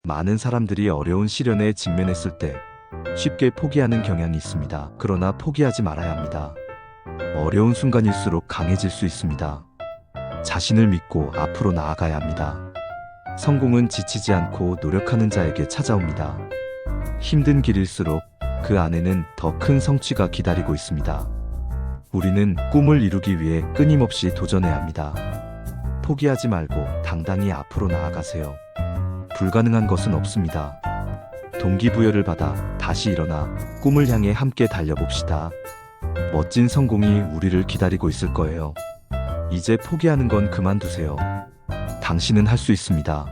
많은 사람들이 어려운 시련에 직면했을 때 쉽게 포기하는 경향이 있습니다. 그러나 포기하지 말아야 합니다. 어려운 순간일수록 강해질 수 있습니다. 자신을 믿고 앞으로 나아가야 합니다. 성공은 지치지 않고 노력하는 자에게 찾아옵니다. 힘든 길일수록 그 안에는 더 큰 성취가 기다리고 있습니다. 우리는 꿈을 이루기 위해 끊임없이 도전해야 합니다. 포기하지 말고 당당히 앞으로 나아가세요. 불가능한 것은 없습니다. 동기부여를 받아 다시 일어나 꿈을 향해 함께 달려봅시다. 멋진 성공이 우리를 기다리고 있을 거예요. 이제 포기하는 건 그만두세요. 당신은 할 수 있습니다.